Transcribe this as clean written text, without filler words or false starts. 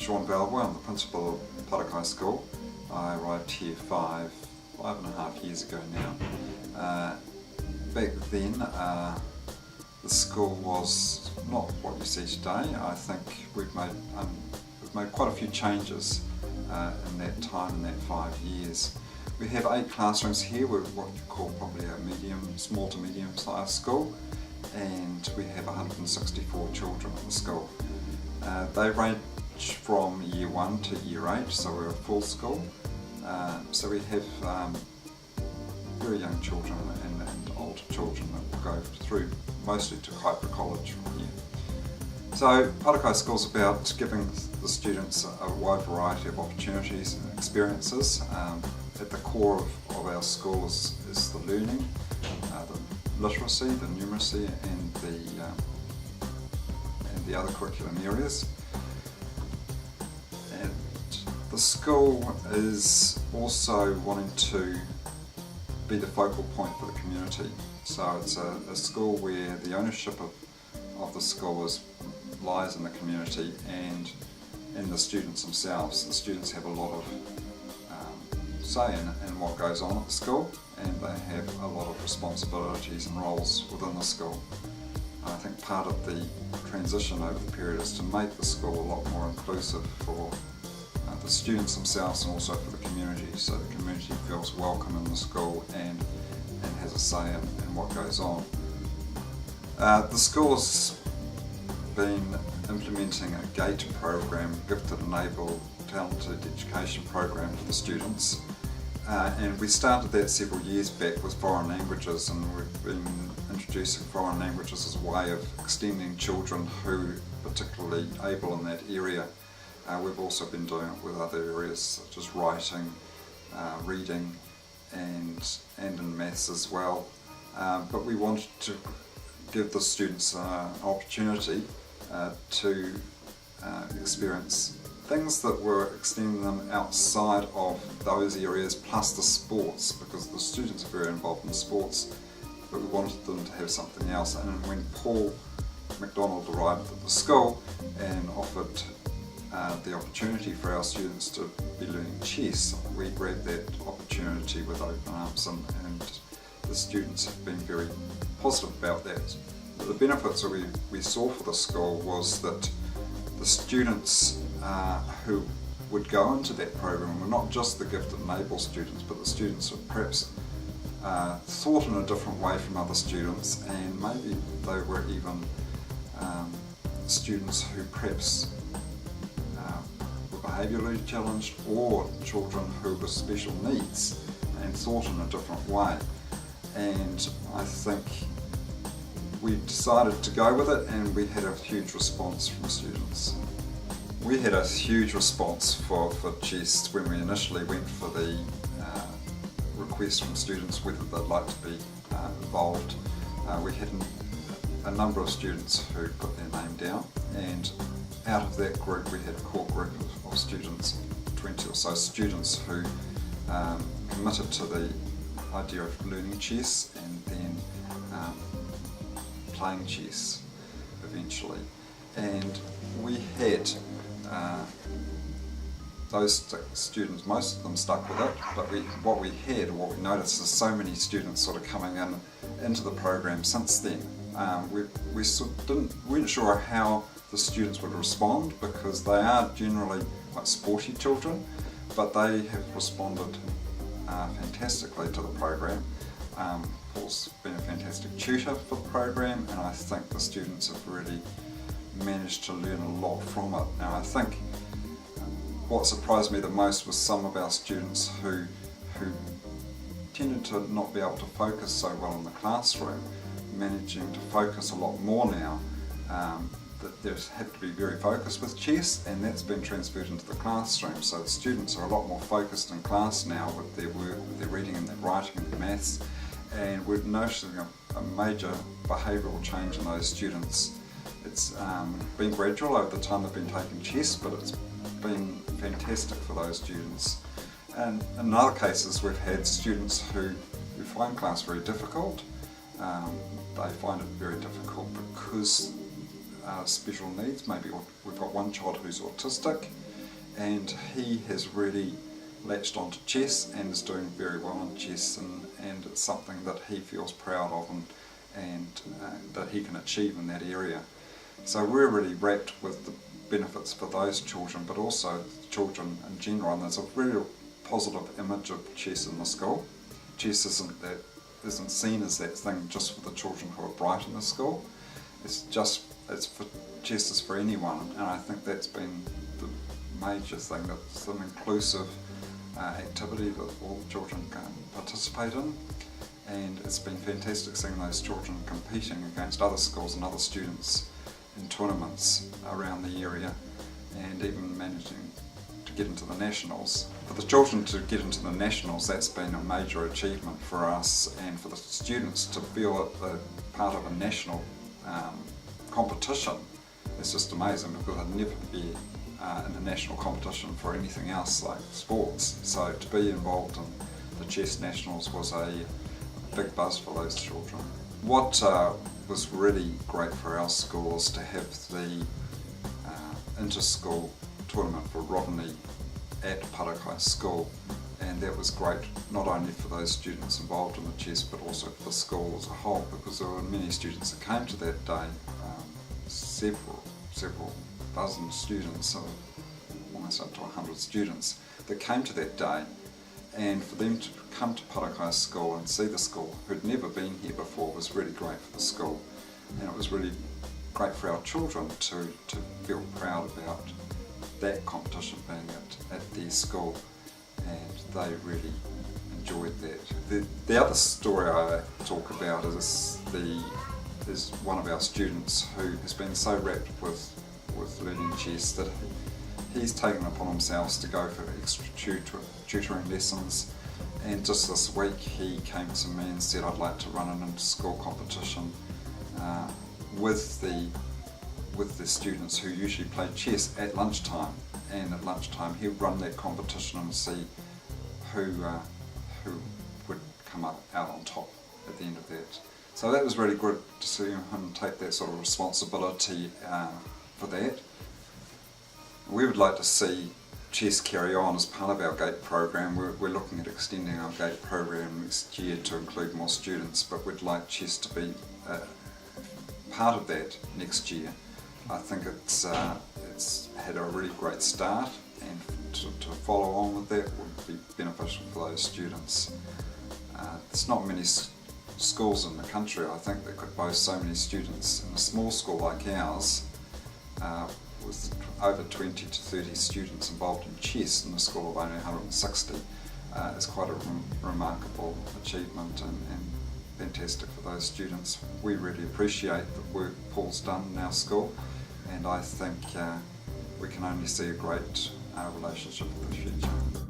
Valvoi. I'm the principal of Parakai School. I arrived here five and a half years ago now. Back then, the school was not what you see today. I think we've made quite a few changes in that time, in that 5 years. We have 8 classrooms here. We're what you call probably a small to medium sized school, and we have 164 children in the school. They range from year 1 to year 8, so we're a full school. So we have very young children and older children that will go through mostly to Hyper College from here. So Parakai School is about giving the students a wide variety of opportunities and experiences. At the core of our school is the learning, the literacy, the numeracy and the other curriculum areas. And the school is also wanting to be the focal point for the community. So it's a school where the ownership of the school lies in the community and in the students themselves. The students have a lot of say in what goes on at the school, and they have a lot of responsibilities and roles within the school. I think part of the transition over the period is to make the school a lot more inclusive for the students themselves and also for the community, so the community feels welcome in the school and has a say in what goes on. The school has been implementing a GATE program, Gifted, Enabled, Talented Education program for the students. And we started that several years back with foreign languages, and we've been introducing foreign languages as a way of extending children who are particularly able in that area. We've also been doing it with other areas such as writing, reading and in maths as well. But we wanted to give the students an opportunity to experience things that were extending them outside of those areas, plus the sports, because the students are very involved in sports, but we wanted them to have something else. And when Paul McDonald arrived at the school and offered the opportunity for our students to be learning chess, we grabbed that opportunity with open arms, and the students have been very positive about that. But the benefits that we saw for the school was that the students who would go into that program were not just the gifted and able students, but the students who perhaps thought in a different way from other students, and maybe they were even students who perhaps were behaviourally challenged, or children who were special needs and thought in a different way. And I think we decided to go with it, and we had a huge response from students. We had a huge response for chess when we initially went for the request from students whether they'd like to be involved. We had a number of students who put their name down, and out of that group we had a core group of students, 20 or so students, who committed to the idea of learning chess and then playing chess eventually. And we had those students, most of them stuck with it, but what we noticed is so many students sort of coming into the program since then. We sort of weren't sure how the students would respond, because they are generally quite sporty children, but they have responded fantastically to the program. Paul's been a fantastic tutor for the program, and I think the students have really managed to learn a lot from it. Now, I think what surprised me the most was some of our students who tended to not be able to focus so well in the classroom, managing to focus a lot more now. That they have to be very focused with chess, and that's been transferred into the classroom. So the students are a lot more focused in class now with their work, with their reading and their writing and their maths, and we're noticing a major behavioural change in those students. It's been gradual over the time they've been taking chess, but it's been fantastic for those students. And in other cases we've had students who find class very difficult. They find it very difficult because special needs. Maybe we've got one child who's autistic, and he has really latched onto chess and is doing very well in chess, and it's something that he feels proud of and that he can achieve in that area. So we're really wrapped with the benefits for those children, but also children in general, and there's a really positive image of chess in the school. Chess isn't seen as that thing just for the children who are bright in the school. Chess is for anyone, and I think that's been the major thing, that it's an inclusive activity that all children can participate in, and it's been fantastic seeing those children competing against other schools and other students in tournaments around the area, and even managing to get into the nationals. For the children to get into the nationals, that's been a major achievement for us, and for the students to feel that they're part of a national competition is just amazing, because they'd never be in a national competition for anything else like sports. So to be involved in the chess nationals was a big buzz for those children. What was really great for our school is to have the inter-school tournament for Rodney at Parakai School, and that was great not only for those students involved in the chess but also for the school as a whole, because there were many students that came to that day, several dozen students, almost up to 100 students that came to that day, and for them to come to Parakai School and see the school, who'd never been here before, was really great for the school, and it was really great for our children to feel proud about that competition being at their school, and they really enjoyed that. The other story I talk about is one of our students who has been so wrapped with learning chess that he's taken upon himself to go for extra tutoring lessons, and just this week he came to me and said, I'd like to run an inter-school competition with the students who usually play chess at lunchtime, and at lunchtime he'll run that competition and see who would come out on top at the end of that. So that was really good to see him take that sort of responsibility for that. We would like to see chess carry on as part of our GATE program. We're looking at extending our GATE program next year to include more students, but we'd like chess to be part of that next year. I think it's had a really great start, and to follow on with that would be beneficial for those students. There's not many schools in the country, I think, that could boast so many students. In a small school like ours, with over 20 to 30 students involved in chess in a school of only 160, is quite a remarkable achievement and fantastic for those students. We really appreciate the work Paul's done in our school, and I think we can only see a great relationship in the future.